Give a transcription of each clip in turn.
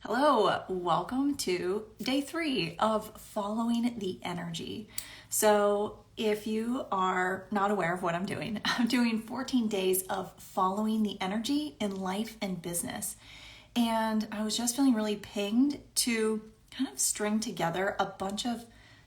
Hello, welcome to day 3 of following the energy. So if you are not aware of what I'm doing 14 days of following the energy in life and business. And I was just feeling really pinged to kind of string together a bunch of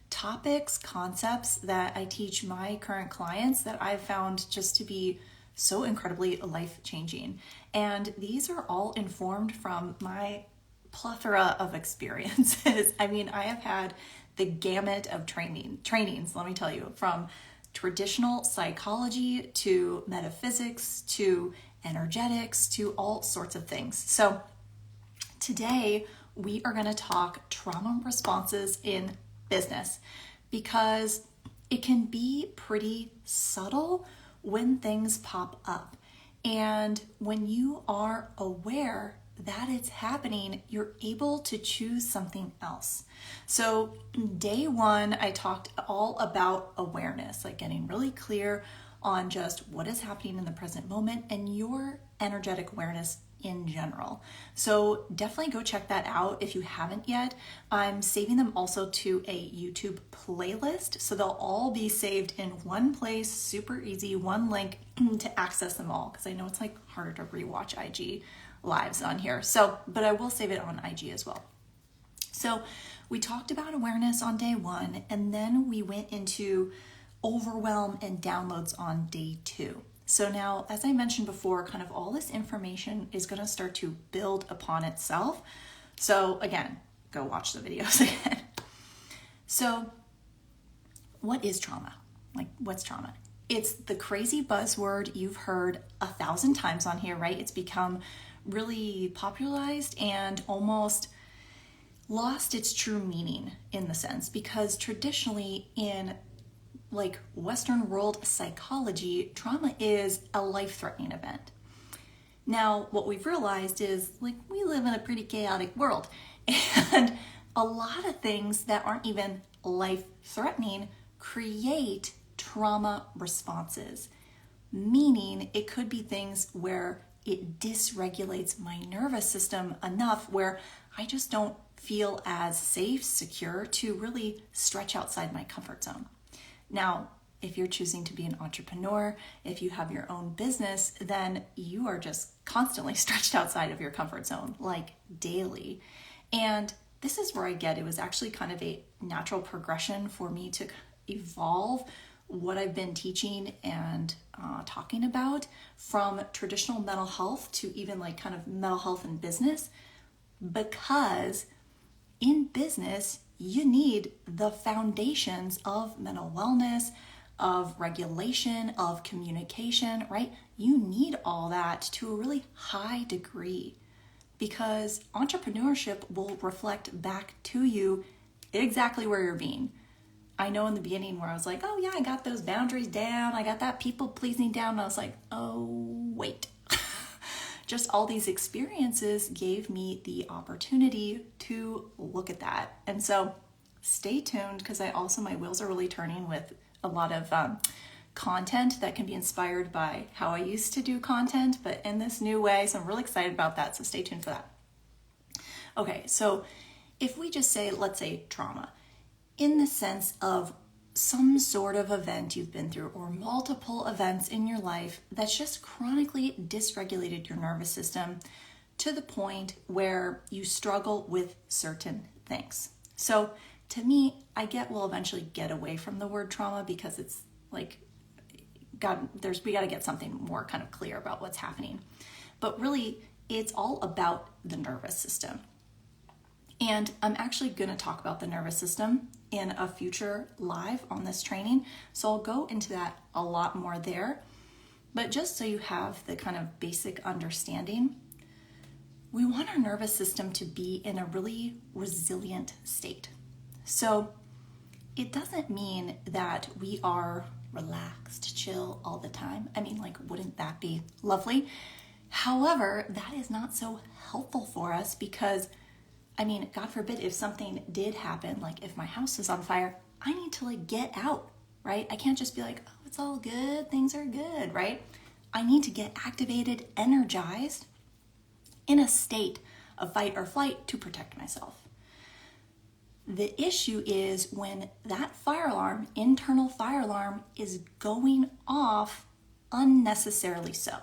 topics, concepts that I teach my current clients that I've found just to be so incredibly life-changing. And these are all informed from my plethora of experiences. I mean, I have had the gamut of trainings, let me tell you, from traditional psychology to metaphysics to energetics to all sorts of things. So today we are going to talk trauma responses in business because it can be pretty subtle when things pop up. And when you are aware that it's happening, you're able to choose something else. So day 1, I talked all about awareness, like getting really clear on just what is happening in the present moment and your energetic awareness in general. So definitely go check that out if you haven't yet. I'm saving them also to a YouTube playlist, so they'll all be saved in one place, super easy, one link to access them all, because I know it's like harder to rewatch IG lives on here. So, but I will save it on IG as well. So we talked about awareness on day 1, and then we went into overwhelm and downloads on day 2. So now, as I mentioned before, kind of all this information is going to start to build upon itself. So again, go watch the videos again. So what is trauma? Like, what's trauma? It's the crazy buzzword you've heard 1,000 times on here, right? It's become really popularized and almost lost its true meaning in the sense, because traditionally in like Western world psychology, trauma is a life-threatening event. Now, what we've realized is like we live in a pretty chaotic world, and a lot of things that aren't even life-threatening create trauma responses, meaning it could be things where it dysregulates my nervous system enough where I just don't feel as safe, secure to really stretch outside my comfort zone. Now, if you're choosing to be an entrepreneur, if you have your own business, then you are just constantly stretched outside of your comfort zone, like daily. And this is where I get it was actually kind of a natural progression for me to evolve what I've been teaching and talking about from traditional mental health to even like kind of mental health in business, because in business, you need the foundations of mental wellness, of regulation, of communication, right? You need all that to a really high degree, because entrepreneurship will reflect back to you exactly where you're being. I know in the beginning where I was like, oh yeah, I got those boundaries down, I got that people pleasing down, and I was like, oh wait. Just all these experiences gave me the opportunity to look at that. And so stay tuned, because my wheels are really turning with a lot of content that can be inspired by how I used to do content, but in this new way. So I'm really excited about that. So stay tuned for that. Okay, so if we just say, let's say trauma, in the sense of some sort of event you've been through or multiple events in your life that's just chronically dysregulated your nervous system to the point where you struggle with certain things. So to me, we'll eventually get away from the word trauma, because it's like, we got to get something more kind of clear about what's happening. But really, it's all about the nervous system. And I'm actually going to talk about the nervous system in a future live on this training. So I'll go into that a lot more there. But just so you have the kind of basic understanding, we want our nervous system to be in a really resilient state. So it doesn't mean that we are relaxed, chill all the time. I mean, like, wouldn't that be lovely? However, that is not so helpful for us, because I mean, God forbid if something did happen, like if my house is on fire, I need to like get out, right? I can't just be like, oh, it's all good, things are good, right? I need to get activated, energized in a state of fight or flight to protect myself. The issue is when that fire alarm, internal fire alarm, is going off unnecessarily so.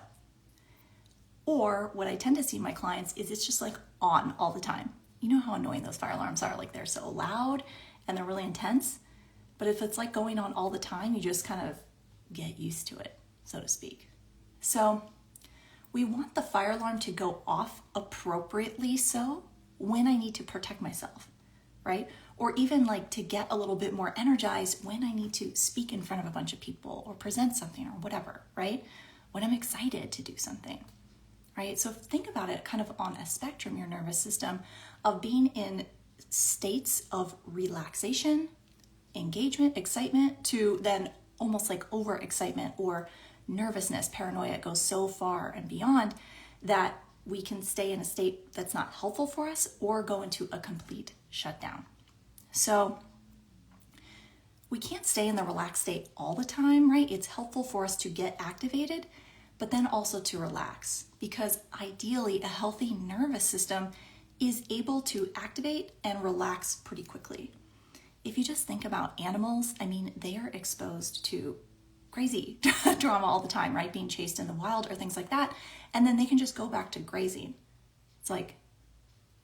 Or what I tend to see in my clients is it's just like on all the time. You know how annoying those fire alarms are? Like they're so loud and they're really intense. But if it's like going on all the time, you just kind of get used to it, so to speak. So we want the fire alarm to go off appropriately so when I need to protect myself, right? Or even like to get a little bit more energized when I need to speak in front of a bunch of people or present something or whatever, right? When I'm excited to do something, right? So think about it kind of on a spectrum, your nervous system, of being in states of relaxation, engagement, excitement, to then almost like overexcitement or nervousness, paranoia. It goes so far and beyond that we can stay in a state that's not helpful for us or go into a complete shutdown. So we can't stay in the relaxed state all the time, right? It's helpful for us to get activated, but then also to relax, because ideally a healthy nervous system is able to activate and relax pretty quickly. If you just think about animals, I mean, they are exposed to crazy drama all the time, right? Being chased in the wild or things like that. And then they can just go back to grazing. It's like,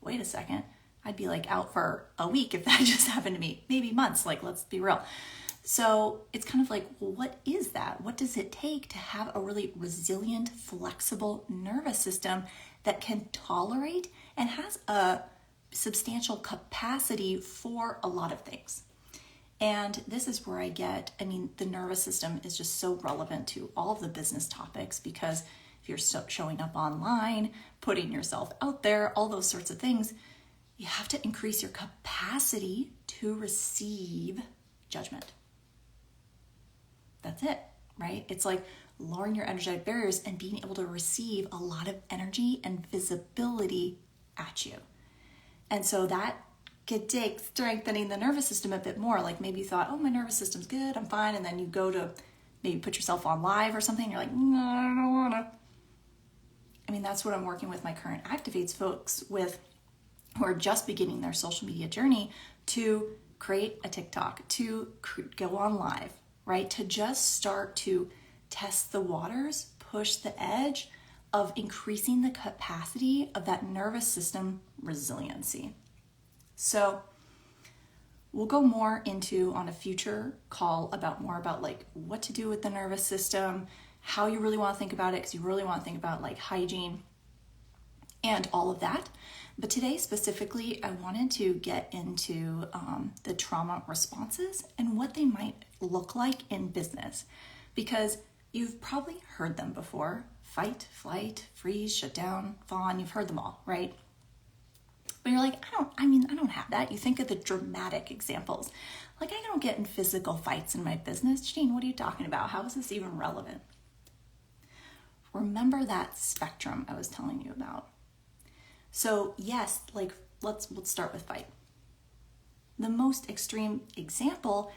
wait a second. I'd be like out for a week if that just happened to me, maybe months, like let's be real. So it's kind of like, well, what is that? What does it take to have a really resilient, flexible nervous system that can tolerate and has a substantial capacity for a lot of things? And this is where the nervous system is just so relevant to all of the business topics, because if you're showing up online, putting yourself out there, all those sorts of things, you have to increase your capacity to receive judgment. That's it, right? It's like lowering your energetic barriers and being able to receive a lot of energy and visibility at you. And so that could take strengthening the nervous system a bit more. Like maybe you thought, oh, my nervous system's good, I'm fine. And then you go to maybe put yourself on live or something. You're like, no, I don't wanna. I mean, that's what I'm working with my current Activates folks with, who are just beginning their social media journey, to create a TikTok, to go on live, right? To just start to test the waters, push the edge of increasing the capacity of that nervous system resiliency. So we'll go more into on a future call more about like what to do with the nervous system, how you really want to think about it, because you really want to think about like hygiene and all of that. But today specifically, I wanted to get into the trauma responses and what they might look like in business, because you've probably heard them before: fight, flight, freeze, shut down, fawn. You've heard them all, right? But you're like, I don't have that. You think of the dramatic examples. Like, I don't get in physical fights in my business. Jane, what are you talking about? How is this even relevant? Remember that spectrum I was telling you about. So yes, like let's start with fight. The most extreme example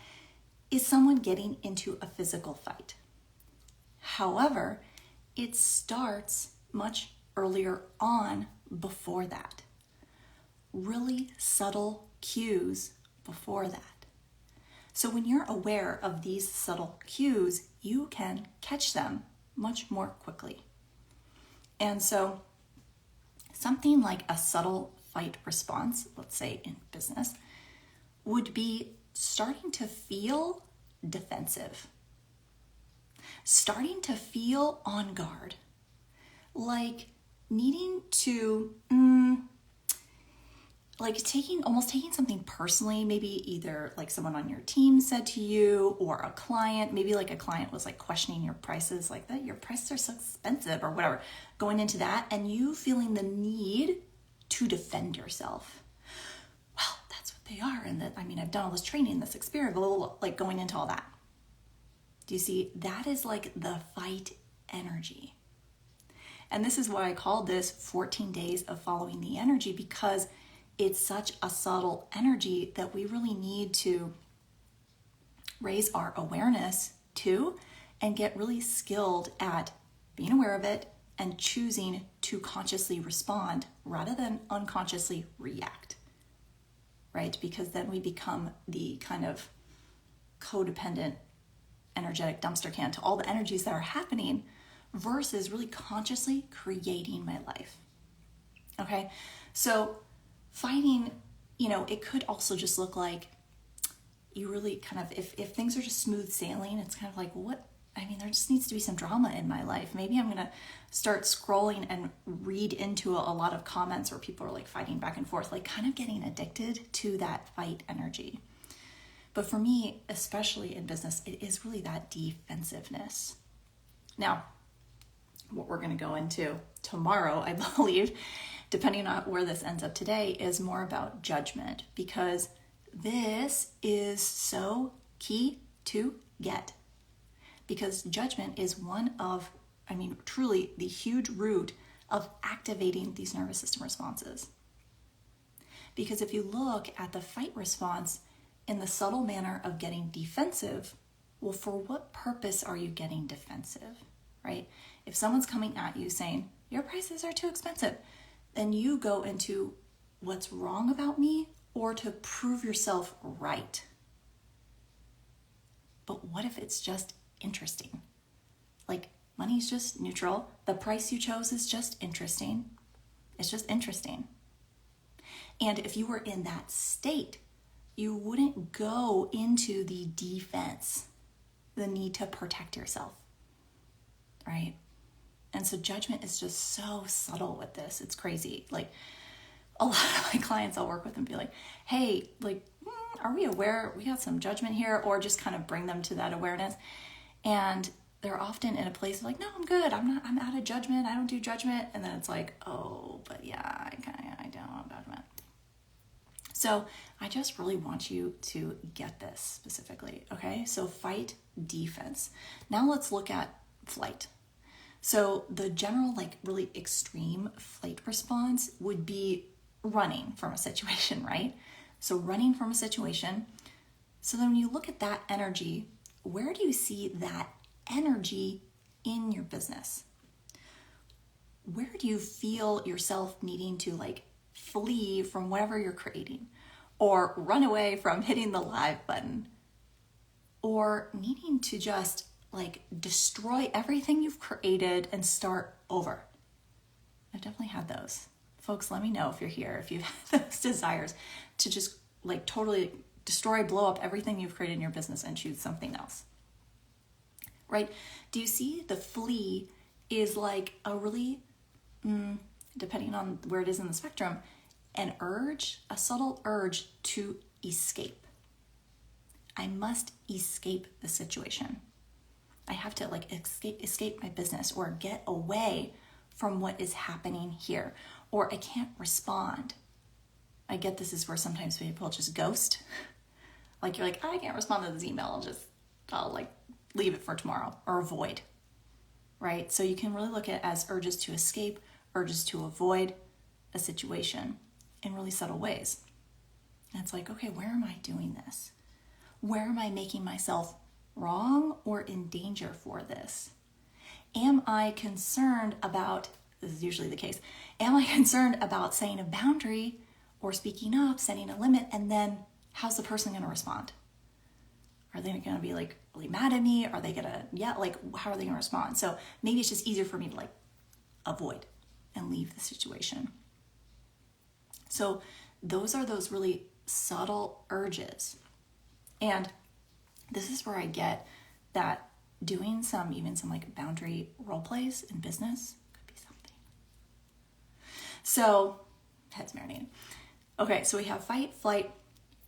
is someone getting into a physical fight. However, it starts much earlier on before that. Really subtle cues before that. So when you're aware of these subtle cues, you can catch them much more quickly. And so something like a subtle fight response, let's say in business, would be starting to feel defensive, starting to feel on guard, like needing to taking something personally, maybe either like someone on your team said to you, or a client, maybe like a client was like questioning your prices, like that your prices are so expensive or whatever, going into that, and you feeling the need to defend yourself. Well, that's what they are. And I've done all this training, this experience, blah, blah, blah, like going into all that. Do you see? That is like the fight energy. And this is why I called this 14 days of following the energy, because it's such a subtle energy that we really need to raise our awareness to and get really skilled at being aware of it and choosing to consciously respond rather than unconsciously react, right? Because then we become the kind of codependent, energetic dumpster can to all the energies that are happening versus really consciously creating my life. Okay, so fighting, it could also just look like you really kind of, if things are just smooth sailing, it's kind of like, there just needs to be some drama in my life. Maybe I'm going to start scrolling and read into a lot of comments where people are like fighting back and forth, like kind of getting addicted to that fight energy. But for me, especially in business, it is really that defensiveness. Now, what we're going to go into tomorrow, I believe, depending on where this ends up today, is more about judgment, because this is so key to get. Because judgment is one of, truly the huge root of activating these nervous system responses. Because if you look at the fight response in the subtle manner of getting defensive, well, for what purpose are you getting defensive, right? If someone's coming at you saying, your prices are too expensive, then you go into what's wrong about me or to prove yourself right. But what if it's just interesting? Like, money's just neutral. The price you chose is just interesting. It's just interesting. And if you were in that state, you wouldn't go into the defense, the need to protect yourself, right? And so judgment is just so subtle with this. It's crazy. Like, a lot of my clients I'll work with and be like, hey, are we aware we got some judgment here? Or just kind of bring them to that awareness. And they're often in a place of like, no, I'm good. I'm out of judgment. I don't do judgment. And then it's like, oh, but yeah, I don't judgment. So I just really want you to get this specifically. Okay. So fight, defense. Now let's look at flight. So the general, really extreme flight response would be running from a situation, right? So running from a situation. So then when you look at that energy, where do you see that energy in your business? Where do you feel yourself needing to flee from whatever you're creating, or run away from hitting the live button, or needing to just destroy everything you've created and start over? I've definitely had those. Folks, let me know if you're here, if you've had those desires to just totally destroy, blow up everything you've created in your business and choose something else, right? Do you see the flee is a really, depending on where it is in the spectrum, an urge, a subtle urge to escape. I must escape the situation. I have to escape my business or get away from what is happening here, or I can't respond. I get this is where sometimes people just ghost. You're I can't respond to this email. I'll leave it for tomorrow, or avoid, right? So you can really look at it as urges to escape, urges to avoid a situation in really subtle ways. And it's okay, where am I doing this? Where am I making myself wrong or in danger for this? Am I concerned about, this is usually the case, am I concerned about setting a boundary or speaking up, setting a limit, and then how's the person going to respond? Are they going to be really mad at me? Are they going to, how are they going to respond? So maybe it's just easier for me to avoid and leave the situation. So those are those really subtle urges. And this is where I get that doing some boundary role plays in business could be something. So, head's marinating. Okay, so we have fight, flight.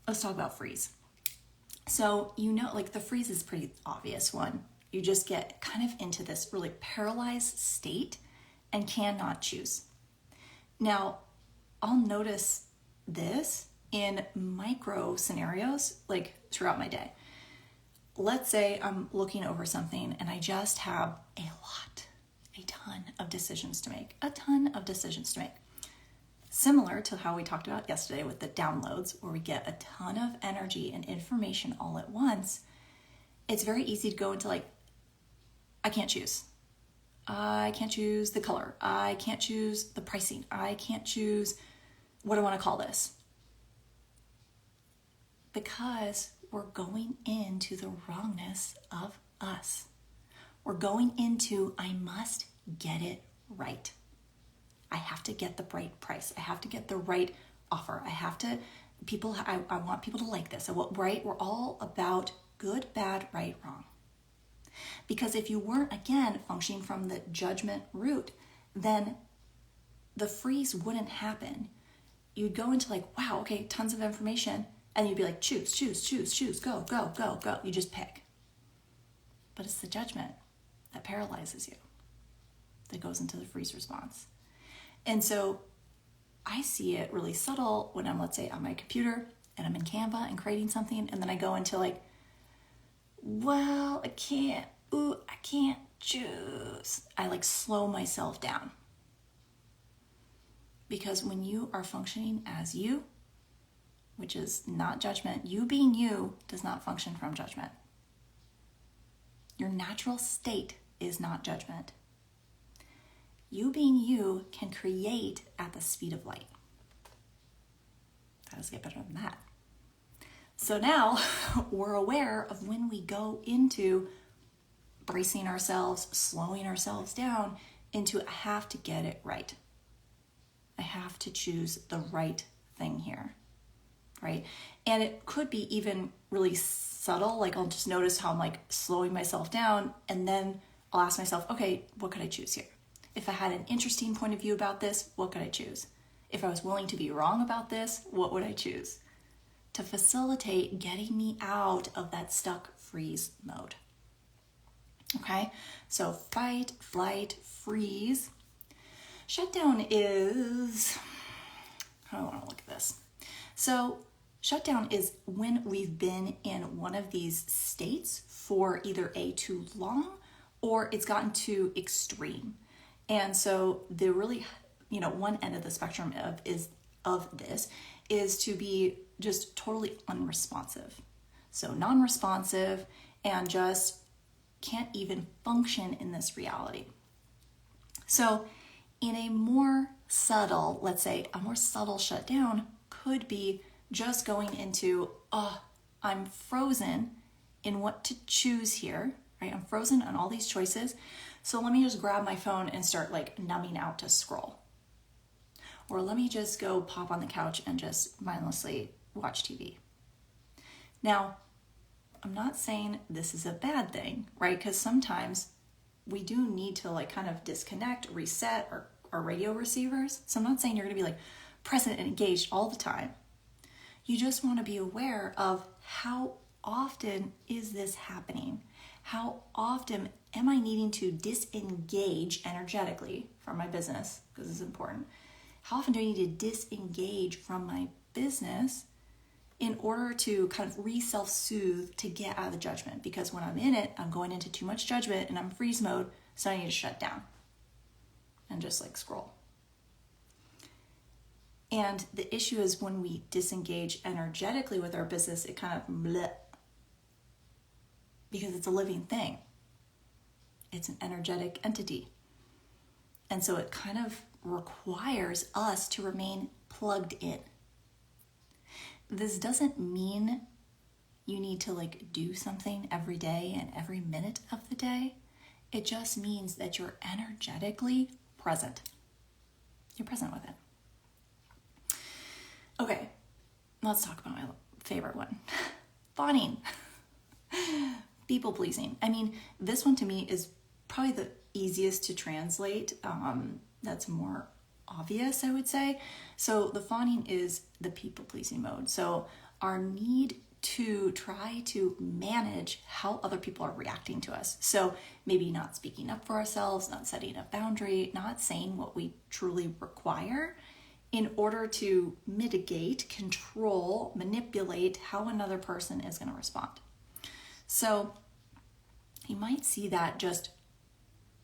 Let's talk about freeze. So, the freeze is a pretty obvious one. You just get kind of into this really paralyzed state and cannot choose. Now, I'll notice this in micro scenarios, throughout my day. Let's say I'm looking over something and I just have a ton of decisions to make. Similar to how we talked about yesterday with the downloads, where we get a ton of energy and information all at once. It's very easy to go into I can't choose. I can't choose the color. I can't choose the pricing. I can't choose what I want to call this. Because we're going into the wrongness of us. We're going into, I must get it right. I have to get the right price. I have to get the right offer. I want people to like this. Right? We're all about good, bad, right, wrong. Because if you weren't, again, functioning from the judgment root, then the freeze wouldn't happen. You'd go into like, wow, okay, tons of information. And you'd be like, choose, go, go, go, go. You just pick. But it's the judgment that paralyzes you, that goes into the freeze response. And so I see it really subtle when I'm, let's say, on my computer and I'm in Canva and creating something, and then I go into like, well, I can't choose. I like slow myself down. Because when you are functioning as you, which is not judgment, you being you does not function from judgment. Your natural state is not judgment. You being you can create at the speed of light. How does it get better than that? So now we're aware of when we go into bracing ourselves, slowing ourselves down into I have to get it right. I have to choose the right thing here, right? And it could be even really subtle, like I'll just notice how I'm like slowing myself down, and then I'll ask myself, okay, what could I choose here? If I had an interesting point of view about this, what could I choose? If I was willing to be wrong about this, what would I choose? To facilitate getting me out of that stuck freeze mode. Okay, so fight, flight, freeze. Shutdown is, how do I want to look at this? So shutdown is when we've been in one of these states for either too long or it's gotten too extreme. And so the really, one end of the spectrum of this is to be just totally unresponsive. So non-responsive and just can't even function in this reality. So in a more subtle, let's say a more subtle shutdown could be just going into, I'm frozen in what to choose here, right? I'm frozen on all these choices. So let me just grab my phone and start like numbing out to scroll. Or let me just go pop on the couch and just mindlessly watch TV. Now, I'm not saying this is a bad thing, right? Because sometimes we do need to like kind of disconnect, reset our radio receivers. So I'm not saying you're going to be like present and engaged all the time. You just want to be aware of how often is this happening? How often am I needing to disengage energetically from my business? Because it's important. How often do I need to disengage from my business in order to kind of re-self-soothe to get out of the judgment? Because when I'm in it, I'm going into too much judgment and I'm freeze mode, so I need to shut down and just like scroll. And the issue is when we disengage energetically with our business, it kind of bleh, because it's a living thing. It's an energetic entity. And so it kind of requires us to remain plugged in. This doesn't mean you need to like do something every day and every minute of the day. It just means that you're energetically present. You're present with it. Okay, let's talk about my favorite one. Fawning. People pleasing. I mean, this one to me is probably the easiest to translate. That's more obvious, I would say. So the fawning is the people pleasing mode. So our need to try to manage how other people are reacting to us. So maybe not speaking up for ourselves, not setting a boundary, not saying what we truly require in order to mitigate, control, manipulate how another person is going to respond. So you might see that just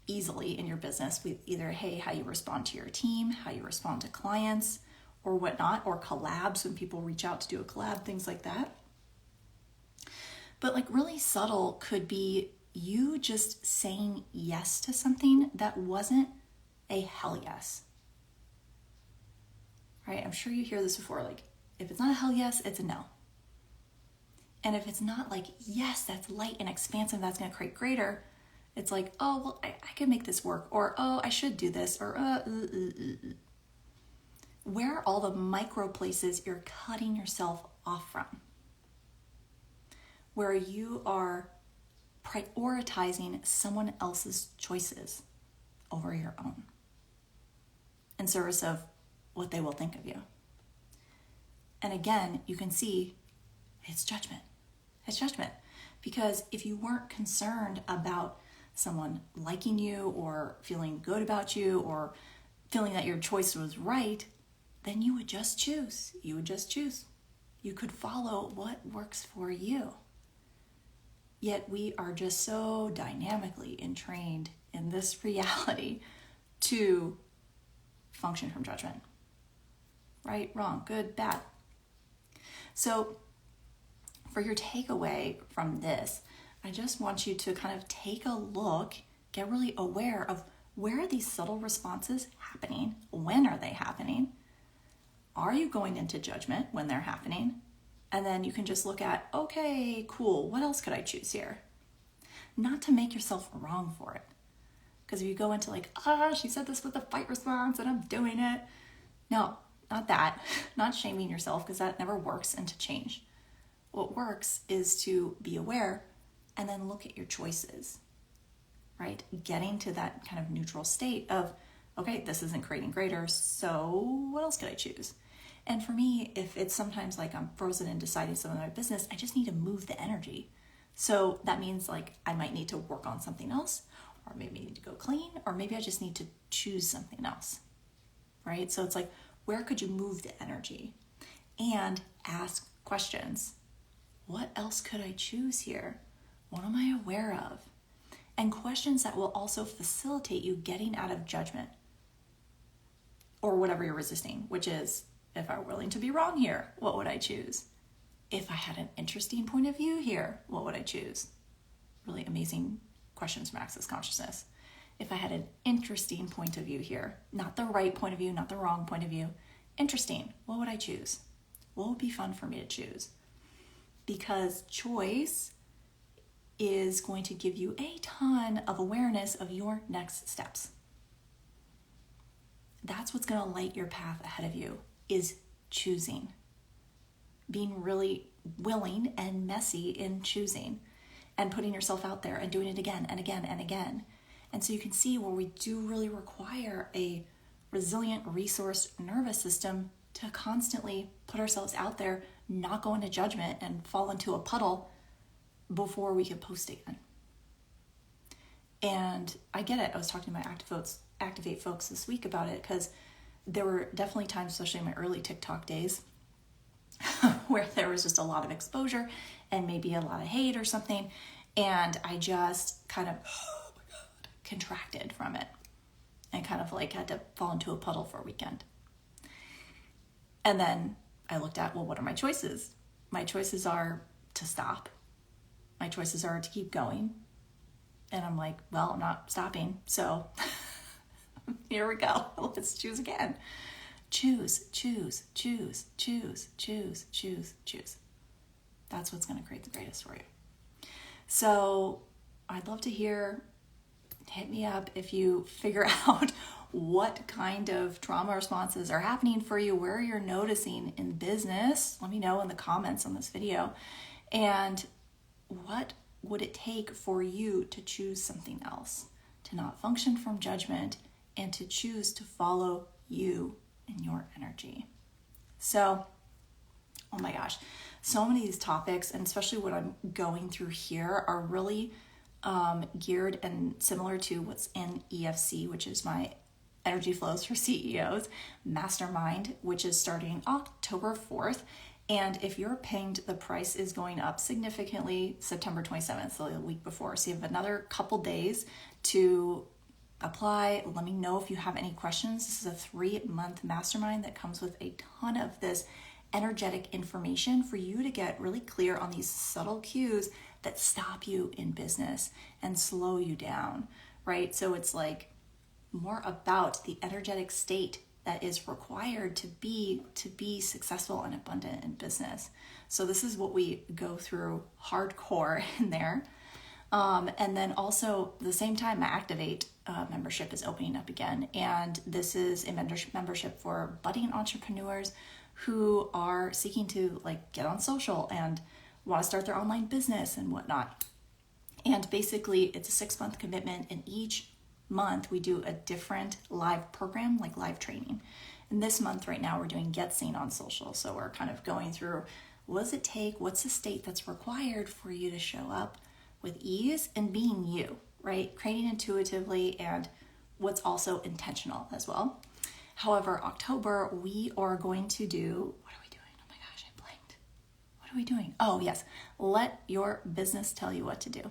easily in your business with either, hey, how you respond to your team, how you respond to clients or whatnot, or collabs when people reach out to do a collab, things like that. But like really subtle could be you just saying yes to something that wasn't a hell yes. Right? I'm sure you hear this before. Like, if it's not a hell yes, it's a no. And if it's not like, yes, that's light and expansive, that's going to create greater, it's like, oh, well, I can make this work. Or, oh, I should do this. Or, Where are all the micro places you're cutting yourself off from? Where you are prioritizing someone else's choices over your own in service of what they will think of you. And again, you can see it's judgment. It's judgment. Because if you weren't concerned about someone liking you or feeling good about you or feeling that your choice was right, then you would just choose. You would just choose. You could follow what works for you. Yet we are just so dynamically entrained in this reality to function from judgment. Right, wrong, good, bad. So for your takeaway from this, I just want you to kind of take a look, get really aware of where are these subtle responses happening? When are they happening? Are you going into judgment when they're happening? And then you can just look at, okay, cool, what else could I choose here? Not to make yourself wrong for it. Because if you go into like, she said this with a fight response and I'm doing it. No, not that. Not shaming yourself, because that never works, and to change. What works is to be aware and then look at your choices, right? Getting to that kind of neutral state of, okay, this isn't creating greater, so what else could I choose? And for me, if it's sometimes like I'm frozen in deciding something in my business, I just need to move the energy. So that means like I might need to work on something else, or maybe I need to go clean, or maybe I just need to choose something else, right? So it's like, where could you move the energy? And ask questions. What else could I choose here? What am I aware of? And questions that will also facilitate you getting out of judgment or whatever you're resisting, which is, if I'm willing to be wrong here, what would I choose? If I had an interesting point of view here, what would I choose? Really amazing questions from Access Consciousness. If I had an interesting point of view here, not the right point of view, not the wrong point of view, interesting, what would I choose? What would be fun for me to choose? Because choice is going to give you a ton of awareness of your next steps. That's what's going to light your path ahead of you, is choosing. Being really willing and messy in choosing and putting yourself out there and doing it again and again and again. And so you can see where we do really require a resilient, resourced nervous system to constantly put ourselves out there, not go into judgment and fall into a puddle before we can post again. And I get it. I was talking to my Activate folks this week about it, because there were definitely times, especially in my early TikTok days, where there was just a lot of exposure and maybe a lot of hate or something. And I just kind of contracted from it and kind of like had to fall into a puddle for a weekend. And then I looked at, well, what are my choices? My choices are to stop. My choices are to keep going. And I'm like, well, I'm not stopping. So here we go. Let's choose again. Choose, choose, choose, choose, choose, choose, choose. That's what's going to create the greatest for you. So I'd love to hear, hit me up if you figure out what kind of trauma responses are happening for you, where you're noticing in business. Let me know in the comments on this video. And what would it take for you to choose something else, to not function from judgment, and to choose to follow you and your energy? So, oh my gosh, so many of these topics, and especially what I'm going through here, are really geared and similar to what's in EFC, which is my Energy Flows for CEOs Mastermind, which is starting October 4th. And if you're pinged, the price is going up significantly September 27th, so the week before. So you have another couple days to apply. Let me know if you have any questions. This is a 3-month mastermind that comes with a ton of this energetic information for you to get really clear on these subtle cues that stop you in business and slow you down, right? So it's like more about the energetic state that is required to be successful and abundant in business. So this is what we go through hardcore in there. And then also the same time, my Activate membership is opening up again. And this is a membership for budding entrepreneurs who are seeking to like get on social and want to start their online business and whatnot. And basically it's a 6-month commitment, and each month we do a different live program, like live training. And this month right now we're doing Get Seen on Social. So we're kind of going through, what does it take? What's the state that's required for you to show up with ease and being you, right? Creating intuitively, and what's also intentional as well. However, October, we are going to do, what are we doing? Oh my gosh, I blanked. What are we doing? Oh yes, let your business tell you what to do.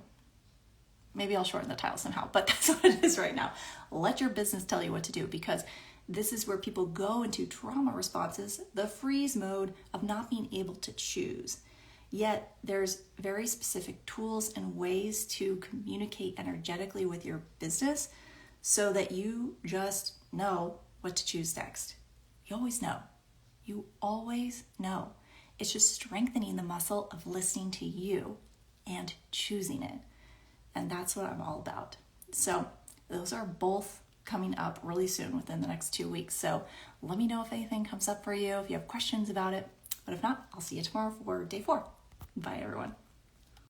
Maybe I'll shorten the title somehow, but that's what it is right now. Let your business tell you what to do, because this is where people go into trauma responses, the freeze mode of not being able to choose. Yet there's very specific tools and ways to communicate energetically with your business so that you just know what to choose next. You always know. You always know. It's just strengthening the muscle of listening to you and choosing it. And that's what I'm all about. So those are both coming up really soon within the next 2 weeks. So let me know if anything comes up for you, if you have questions about it. But if not, I'll see you tomorrow for day 4. Bye, everyone.